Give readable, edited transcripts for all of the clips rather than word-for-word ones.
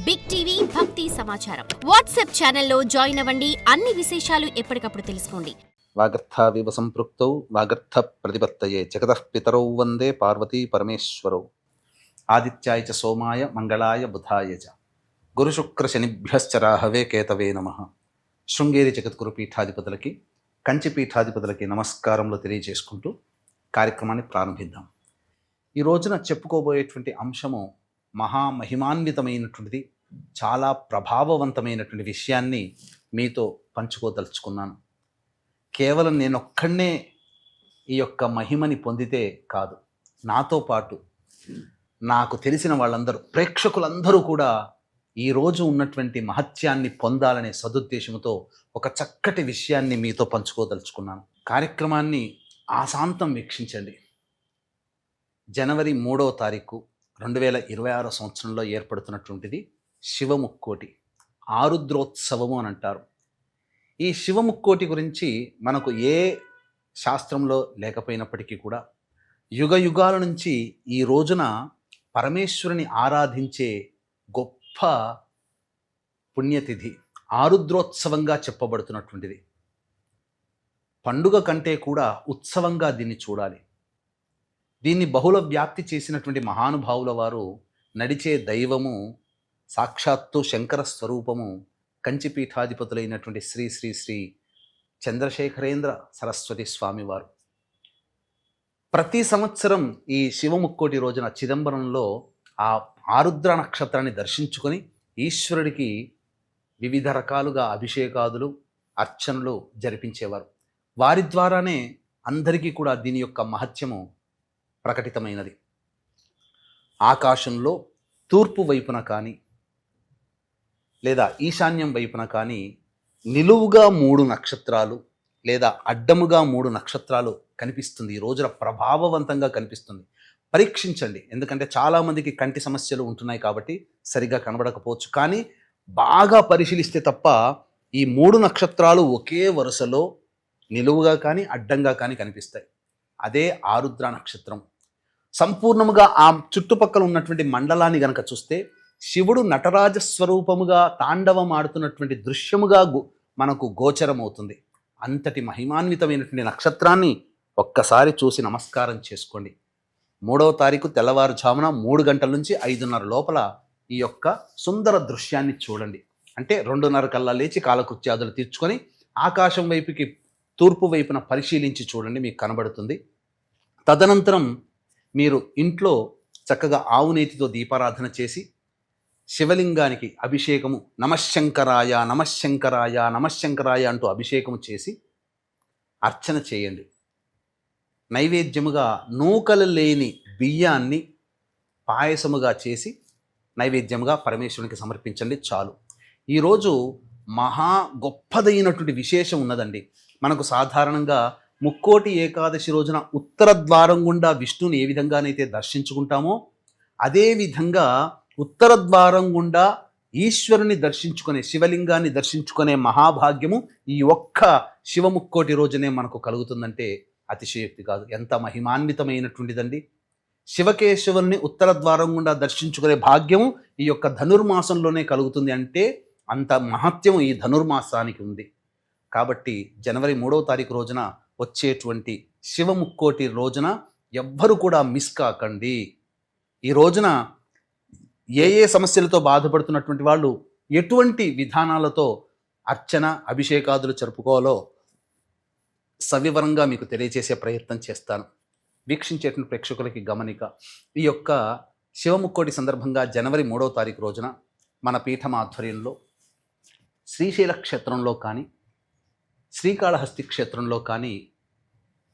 Big TV భక్తి సమాచారం WhatsApp ఛానల్లో జాయిన్ అవ్వండి. అన్ని విశేషాలు ఎప్పటికప్పుడు తెలుసుకోండి. వాగర్థావివ సంపృక్తౌ వాగర్థ ప్రతిపత్తయే జగతః పితరౌ వందే పార్వతీ పరమేశ్వరౌ. ఆదిత్యాయ చ సోమాయ మంగళాయ బుధాయ చ గురుశుక్ర శనిభ్యశ్చ రాహవే కేతవే నమః. శృంగేరి జగద్గురు పీఠాధిపతులకి, కంచి పీఠాధిపతులకి నమస్కారములు తెలియజేసుకుంటూ కార్యక్రమాన్ని ప్రారంభిద్దాం. ఈ రోజున చెప్పుకోబోయేటువంటి అంశము మహామహిమాన్వితమైనటువంటిది, చాలా ప్రభావవంతమైనటువంటి విషయాన్ని మీతో పంచుకోదలుచుకున్నాను. కేవలం నేనొక్కడే ఈ యొక్క మహిమని పొందితే కాదు, నాతో పాటు నాకు తెలిసిన వాళ్ళందరూ, ప్రేక్షకులందరూ కూడా ఈరోజు ఉన్నటువంటి మహత్యాన్ని పొందాలనే సదుద్దేశంతో ఒక చక్కటి విషయాన్ని మీతో పంచుకోదలుచుకున్నాను. కార్యక్రమాన్ని ఆశాంతం వీక్షించండి. జనవరి 3వ తారీఖు 2026 సంవత్సరంలో ఏర్పడుతున్నటువంటిది శివముక్కోటి ఆరుద్రోత్సవము అని అంటారు. ఈ శివముక్కోటి గురించి మనకు ఏ శాస్త్రంలో లేకపోయినప్పటికీ కూడా యుగ యుగాల నుంచి ఈ రోజున పరమేశ్వరుని ఆరాధించే గొప్ప పుణ్యతిథి ఆరుద్రోత్సవంగా చెప్పబడుతున్నటువంటిది. పండుగ కంటే కూడా ఉత్సవంగా దీన్ని చూడాలి. దీన్ని బహుళ వ్యాప్తి చేసినటువంటి మహానుభావుల వారు, నడిచే దైవము సాక్షాత్తు శంకర స్వరూపము కంచిపీఠాధిపతులైనటువంటి శ్రీ శ్రీ శ్రీ చంద్రశేఖరేంద్ర సరస్వతి స్వామివారు. ప్రతి సంవత్సరం ఈ శివముక్కోటి రోజున చిదంబరంలో ఆ ఆరుద్ర నక్షత్రాన్ని దర్శించుకొని ఈశ్వరుడికి వివిధ రకాలుగా అభిషేకాదులు, అర్చనలు జరిపించేవారు. వారి ద్వారానే అందరికీ కూడా దీని యొక్క మహత్యము ప్రకటితమైనది. ఆకాశంలో తూర్పు వైపున కానీ లేదా ఈశాన్యం వైపున కానీ నిలువుగా 3 నక్షత్రాలు లేదా అడ్డముగా 3 నక్షత్రాలు కనిపిస్తుంది. ఈ రోజున ప్రభావవంతంగా కనిపిస్తుంది. పరీక్షించండి. ఎందుకంటే చాలామందికి కంటి సమస్యలు ఉంటున్నాయి కాబట్టి సరిగా కనబడకపోవచ్చు. కానీ బాగా పరిశీలిస్తే తప్ప ఈ 3 నక్షత్రాలు ఒకే వరుసలో నిలువుగా కానీ అడ్డంగా కానీ కనిపిస్తాయి. అదే ఆరుద్ర నక్షత్రం. సంపూర్ణముగా ఆ చుట్టుపక్కల ఉన్నటువంటి మండలాన్ని గనక చూస్తే శివుడు నటరాజ స్వరూపముగా తాండవం ఆడుతున్నటువంటి దృశ్యముగా మనకు గోచరమవుతుంది. అంతటి మహిమాన్వితమైనటువంటి నక్షత్రాన్ని ఒక్కసారి చూసి నమస్కారం చేసుకోండి. 3వ తారీఖు తెల్లవారుజామున 3 గంటల నుంచి 5:30 లోపల ఈ యొక్క సుందర దృశ్యాన్ని చూడండి. అంటే 2:30 కల్లా లేచి కాలకృత్యాదులు తీర్చుకొని ఆకాశం వైపుకి తూర్పు వైపున పరిశీలించి చూడండి, మీకు కనబడుతుంది. తదనంతరం మీరు ఇంట్లో చక్కగా ఆవు నేతితో దీపారాధన చేసి శివలింగానికి అభిషేకము నమశ్శంకరాయ నమశ్శంకరాయ నమశ్శంకరాయ అంటూ అభిషేకము చేసి అర్చన చేయండి. నైవేద్యముగా నూకలు లేని బియ్యాన్ని పాయసముగా చేసి నైవేద్యముగా పరమేశ్వరునికి సమర్పించండి, చాలు. ఈరోజు మహా గొప్పదైనటువంటి విశేషం ఉన్నదండి. మనకు సాధారణంగా ముక్కోటి ఏకాదశి రోజున ఉత్తర ద్వారం గుండా విష్ణుని ఏ విధంగానైతే దర్శించుకుంటామో అదేవిధంగా ఉత్తర ద్వారం గుండా ఈశ్వరుని దర్శించుకునే, శివలింగాన్ని దర్శించుకునే మహాభాగ్యము ఈ ఒక్క శివముక్కోటి రోజునే మనకు కలుగుతుందంటే అతిశయోక్తి కాదు. ఎంత మహిమాన్వితమైనటువంటిదండి. శివకేశవుల్ని ఉత్తర ద్వారం గుండా దర్శించుకునే భాగ్యము ఈ యొక్క ధనుర్మాసంలోనే కలుగుతుంది. అంటే అంత మహత్యము ఈ ధనుర్మాసానికి ఉంది. కాబట్టి జనవరి 3వ తారీఖు రోజున వచ్చేటువంటి శివముక్కోటి రోజున ఎవ్వరు కూడా మిస్ కాకండి. ఈ రోజున ఏ ఏ సమస్యలతో బాధపడుతున్నటువంటి వాళ్ళు ఎటువంటి విధానాలతో అర్చన అభిషేకాదులు జరుపుకోవాలో సవివరంగా మీకు తెలియజేసే ప్రయత్నం చేస్తాను. వీక్షించేటువంటి ప్రేక్షకులకి గమనిక, ఈ యొక్క శివముక్కోటి సందర్భంగా జనవరి 3వ తారీఖు రోజున మన పీఠం ఆధ్వర్యంలో శ్రీశైల క్షేత్రంలో కానీ శ్రీకాళహస్తి క్షేత్రంలో కానీ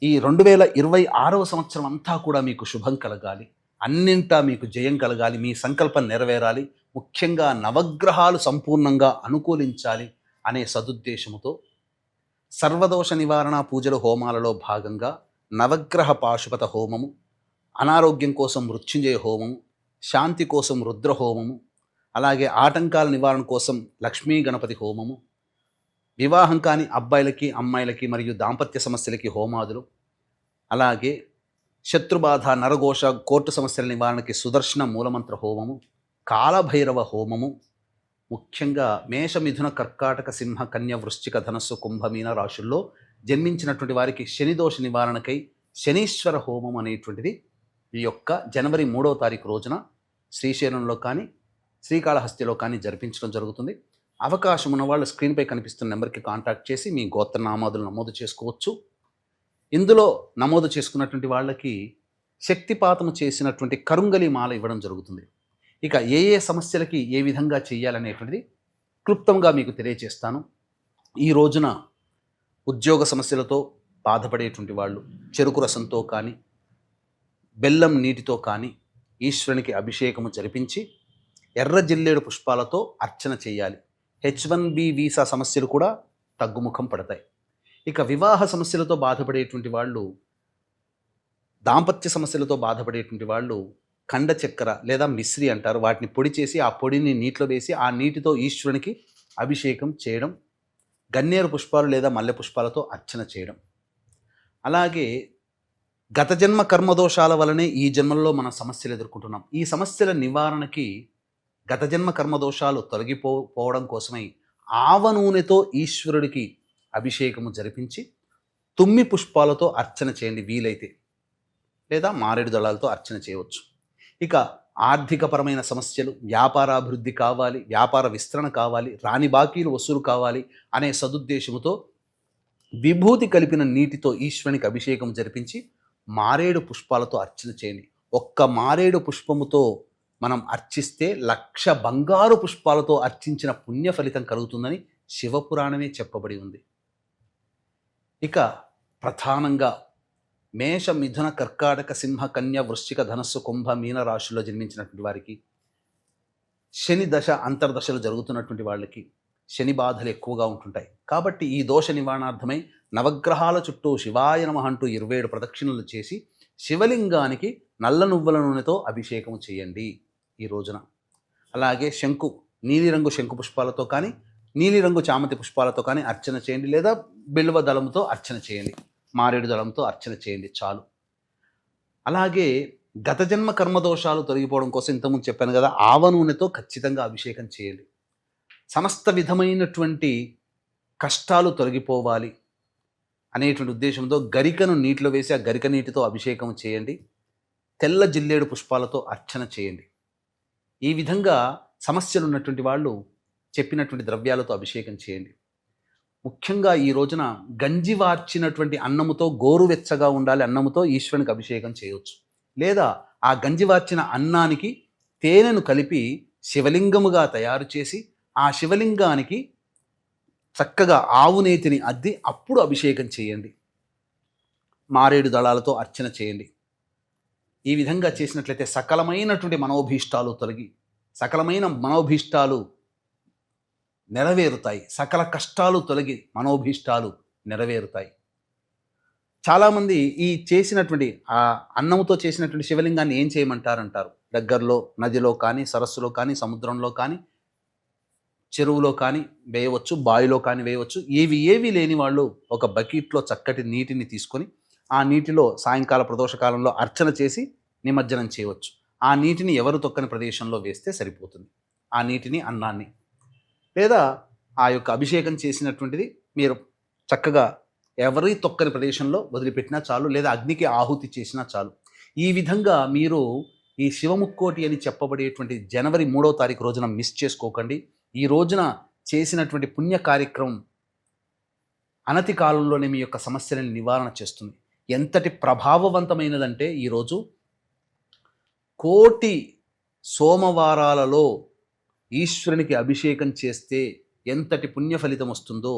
ఈ 2026వ సంవత్సరం అంతా కూడా మీకు శుభం కలగాలి, అన్నింటా మీకు జయం కలగాలి, మీ సంకల్పం నెరవేరాలి, ముఖ్యంగా నవగ్రహాలు సంపూర్ణంగా అనుకూలించాలి అనే సదుద్దేశముతో సర్వదోష నివారణ పూజల హోమాలలో భాగంగా నవగ్రహ పాశుపత హోమము, అనారోగ్యం కోసం మృత్యుంజయ హోమము, శాంతి కోసం రుద్ర హోమము, అలాగే ఆటంకాల నివారణ కోసం లక్ష్మీ గణపతి హోమము, వివాహం కాని అబ్బాయిలకి అమ్మాయిలకి మరియు దాంపత్య సమస్యలకి హోమాదులు, అలాగే శత్రుబాధ నరఘోష కోర్టు సమస్యల నివారణకి సుదర్శన మూలమంత్ర హోమము, కాలభైరవ హోమము, ముఖ్యంగా మేష, మిథున, కర్కాటక, సింహ, కన్య, వృశ్చిక, ధనస్సు, కుంభ, మీన రాశుల్లో జన్మించినటువంటి వారికి శని దోష నివారణకై శనీశ్వర హోమం అనేటువంటిది ఈ యొక్క జనవరి 3వ తారీఖు రోజున శ్రీశైలంలో కానీ శ్రీకాళహస్తిలో కానీ జరిపించడం జరుగుతుంది. అవకాశం ఉన్న వాళ్ళు స్క్రీన్పై కనిపిస్తున్న నెంబర్కి కాంటాక్ట్ చేసి మీ గోత్రనామాదులు నమోదు చేసుకోవచ్చు. ఇందులో నమోదు చేసుకున్నటువంటి వాళ్ళకి శక్తిపాతము చేసినటువంటి కరుంగలి మాల ఇవ్వడం జరుగుతుంది. ఇక ఏ ఏ సమస్యలకి ఏ విధంగా చేయాలనేటువంటిది క్లుప్తంగా మీకు తెలియజేస్తాను. ఈ రోజున ఉద్యోగ సమస్యలతో బాధపడేటువంటి వాళ్ళు చెరుకు రసంతో కానీ బెల్లం నీటితో కానీ ఈశ్వరునికి అభిషేకము జరిపించి ఎర్ర జిల్లేడు పుష్పాలతో అర్చన చేయాలి. H1B వీసా సమస్యలు కూడా తగ్గుముఖం పడతాయి. ఇక వివాహ సమస్యలతో బాధపడేటువంటి వాళ్ళు, దాంపత్య సమస్యలతో బాధపడేటువంటి వాళ్ళు ఖండ చక్కెర లేదా మిశ్రి అంటారు, వాటిని పొడి చేసి ఆ పొడిని నీటిలో వేసి ఆ నీటితో ఈశ్వరునికి అభిషేకం చేయడం, గన్నేరు పుష్పాలు లేదా మల్లె పుష్పాలతో అర్చన చేయడం. అలాగే గత జన్మ కర్మదోషాల వలనే ఈ జన్మల్లో మనం సమస్యలు ఎదుర్కొంటున్నాం. ఈ సమస్యల నివారణకి గత జన్మ కర్మదోషాలు తొలగిపోవడం కోసమై ఆవ నూనెతో ఈశ్వరుడికి అభిషేకము జరిపించి తుమ్మి పుష్పాలతో అర్చన చేయండి వీలైతే, లేదా మారేడు దళాలతో అర్చన చేయవచ్చు. ఇక ఆర్థికపరమైన సమస్యలు, వ్యాపారాభివృద్ధి కావాలి, వ్యాపార విస్తరణ కావాలి, రాని బాకీలు వసూలు కావాలి అనే సదుద్దేశముతో విభూతి కలిపిన నీటితో ఈశ్వరునికి అభిషేకం జరిపించి మారేడు పుష్పాలతో అర్చన చేయండి. ఒక్క మారేడు పుష్పముతో మనం అర్చిస్తే 1,00,000 బంగారు పుష్పాలతో అర్చించిన పుణ్య ఫలితం కలుగుతుందని శివపురాణమే చెప్పబడి ఉంది. ఇక ప్రధానంగా మేష, మిథున, కర్కాటక, సింహ, కన్య, వృశ్చిక, ధనస్సు, కుంభ, మీన రాశుల్లో జన్మించినటువంటి వారికి శని దశ అంతర్దశలు జరుగుతున్నటువంటి వాళ్ళకి శని బాధలు ఎక్కువగా ఉంటుంటాయి. కాబట్టి ఈ దోష నివారణార్థమై నవగ్రహాల చుట్టూ శివాయ నమః అంటూ 27 ప్రదక్షిణలు చేసి శివలింగానికి నల్ల నువ్వుల నూనెతో అభిషేకం చేయండి ఈ రోజున. అలాగే నీలిరంగు శంకు పుష్పాలతో కానీ నీలిరంగు చామంతి పుష్పాలతో కానీ అర్చన చేయండి, లేదా బిల్వ దళంతో అర్చన చేయండి, మారేడు దళంతో అర్చన చేయండి చాలు. అలాగే గత జన్మ కర్మదోషాలు తొలగిపోవడం కోసం ఇంతకుముందు చెప్పాను కదా, ఆవ నూనెతో ఖచ్చితంగా అభిషేకం చేయండి. సమస్త విధమైనటువంటి కష్టాలు తొలగిపోవాలి అనేటువంటి ఉద్దేశంతో గరికను నీటిలో వేసి ఆ గరిక నీటితో అభిషేకం చేయండి. తెల్ల జిల్లేడు పుష్పాలతో అర్చన చేయండి. ఈ విధంగా సమస్యలు ఉన్నటువంటి వాళ్ళు చెప్పినటువంటి ద్రవ్యాలతో అభిషేకం చేయండి. ముఖ్యంగా ఈ రోజున గంజి వార్చినటువంటి అన్నముతో, గోరువెచ్చగా ఉండాలి అన్నముతో ఈశ్వరునికి అభిషేకం చేయవచ్చు. లేదా ఆ గంజి వార్చిన అన్నానికి తేనెను కలిపి శివలింగముగా తయారు చేసి ఆ శివలింగానికి చక్కగా ఆవు నేతిని అద్ది అప్పుడు అభిషేకం చేయండి. మారేడు దళాలతో అర్చన చేయండి. ఈ విధంగా చేసినట్లయితే సకలమైనటువంటి మనోభీష్టాలు తొలగి సకలమైన మనోభీష్టాలు నెరవేరుతాయి. సకల కష్టాలు తొలగి మనోభీష్టాలు నెరవేరుతాయి. చాలామంది ఈ చేసినటువంటి ఆ అన్నముతో చేసినటువంటి శివలింగాన్ని ఏం చేయమంటారంటారు. దగ్గరలో నదిలో కానీ, సరస్సులో కానీ, సముద్రంలో కానీ, చెరువులో కానీ వేయవచ్చు, బావిలో కానీ వేయవచ్చు. ఏవి లేని వాళ్ళు ఒక బకెట్లో చక్కటి నీటిని తీసుకొని ఆ నీటిలో సాయంకాల ప్రదోషకాలంలో అర్చన చేసి నిమజ్జనం చేయవచ్చు. ఆ నీటిని ఎవరు తొక్కని ప్రదేశంలో వేస్తే సరిపోతుంది. ఆ నీటిని, అన్నాన్ని, లేదా ఆ యొక్క అభిషేకం చేసినటువంటిది మీరు చక్కగా ఎవరి తొక్కని ప్రదేశంలో వదిలిపెట్టినా చాలు, లేదా అగ్నికి ఆహుతి చేసినా చాలు. ఈ విధంగా మీరు ఈ శివముక్కోటి అని చెప్పబడేటువంటి జనవరి 3వ తారీఖు రోజున మిస్ చేసుకోకండి. ఈ రోజున చేసినటువంటి పుణ్య కార్యక్రమం అనతి కాలంలోనే మీ యొక్క సమస్యలను నివారణ చేస్తుంది. ఎంతటి ప్రభావవంతమైనదంటే ఈరోజు 1,000,000 సోమవారాలలో ఈశ్వరునికి అభిషేకం చేస్తే ఎంతటి పుణ్య ఫలితం వస్తుందో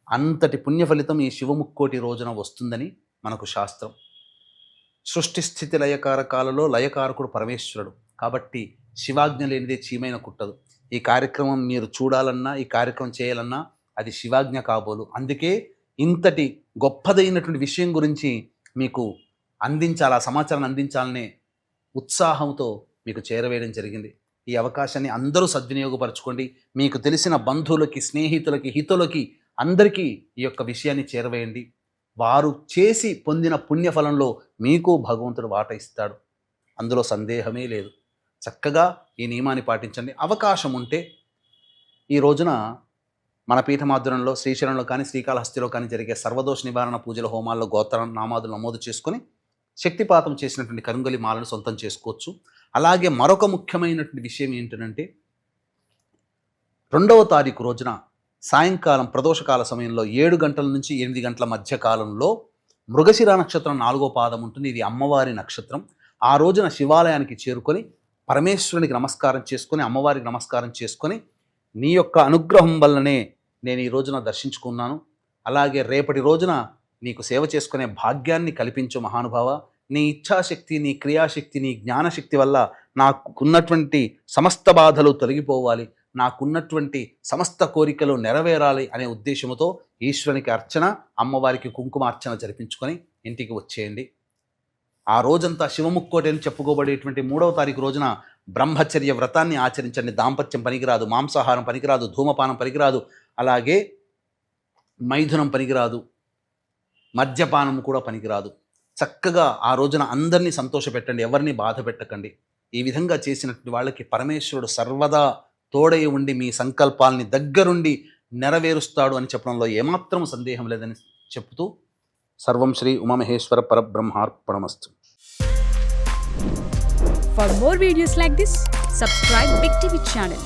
అంతటి పుణ్య ఫలితం ఈ శివముక్కోటి రోజున వస్తుందని మనకు శాస్త్రం. సృష్టి స్థితి లయకారకాలలో లయకారకుడు పరమేశ్వరుడు. కాబట్టి శివాజ్ఞ లేనిదే చీమైన కుట్టదు. ఈ కార్యక్రమం మీరు చూడాలన్నా, ఈ కార్యక్రమం చేయాలన్నా అది శివాజ్ఞ కాబోలు. అందుకే ఇంతటి గొప్పదైనటువంటి విషయం గురించి మీకు అందించాలి, ఆ సమాచారాన్ని అందించాలనే ఉత్సాహంతో మీకు చేరవేయడం జరిగింది. ఈ అవకాశాన్ని అందరూ సద్వినియోగపరచుకోండి. మీకు తెలిసిన బంధువులకి, స్నేహితులకి, హితులకి అందరికీ ఈ యొక్క విషయాన్ని చేరవేయండి. వారు చేసి పొందిన పుణ్యఫలంలో మీకు భగవంతుడు వాట ఇస్తాడు, అందులో సందేహమే లేదు. చక్కగా ఈ నియమాన్ని పాటించండి. అవకాశం ఉంటే ఈ రోజున మన పీఠమాధ్వర్యంలో శ్రీశైలంలో కానీ శ్రీకాళహస్తిలో కానీ జరిగే సర్వదోష నివారణ పూజల హోమాల్లో గోత్ర నామాదులు నమోదు చేసుకొని శక్తిపాతం చేసినటువంటి కరుంగలి మాలను సొంతం చేసుకోవచ్చు. అలాగే మరొక ముఖ్యమైనటువంటి విషయం ఏంటంటే 2వ తారీఖు రోజున సాయంకాలం ప్రదోషకాల సమయంలో 7 గంటల నుంచి 8 గంటల మధ్య కాలంలో మృగశిర నక్షత్రం 4వ పాదం ఉంటుంది. ఇది అమ్మవారి నక్షత్రం. ఆ రోజున శివాలయానికి చేరుకొని పరమేశ్వరునికి నమస్కారం చేసుకొని అమ్మవారికి నమస్కారం చేసుకొని నీ యొక్క అనుగ్రహం వల్లనే నేను ఈ రోజున దర్శించుకున్నాను, అలాగే రేపటి రోజున నీకు సేవ చేసుకునే భాగ్యాన్ని కల్పించు మహానుభావ, నీ ఇచ్ఛాశక్తి, నీ క్రియాశక్తి, నీ జ్ఞానశక్తి వల్ల నాకున్నటువంటి సమస్త బాధలు తొలగిపోవాలి, నాకున్నటువంటి సమస్త కోరికలు నెరవేరాలి అనే ఉద్దేశంతో ఈశ్వరునికి అర్చన, అమ్మవారికి కుంకుమార్చన జరిపించుకొని ఇంటికి వచ్చేయండి. ఆ రోజంతా శివముక్కోటి అని చెప్పుకోబడేటువంటి 3వ తారీఖు రోజున బ్రహ్మచర్య వ్రతాన్ని ఆచరించండి. దాంపత్యం పనికిరాదు, మాంసాహారం పనికిరాదు, ధూమపానం పనికిరాదు, అలాగే మైథునం పనికిరాదు, మద్యపానం కూడా పనికిరాదు. చక్కగా ఆ రోజున అందరినీ సంతోషపెట్టండి, ఎవరిని బాధ పెట్టకండి. ఈ విధంగా చేసినటువంటి వాళ్ళకి పరమేశ్వరుడు సర్వదా తోడై ఉండి మీ సంకల్పాలని దగ్గరుండి నెరవేరుస్తాడు అని చెప్పడంలో ఏమాత్రం సందేహం లేదని చెప్తూ సర్వం Shri Umamaheshwara పరబ్రహ్మార్పణమస్తు. For more videos like this, subscribe Big TV channel.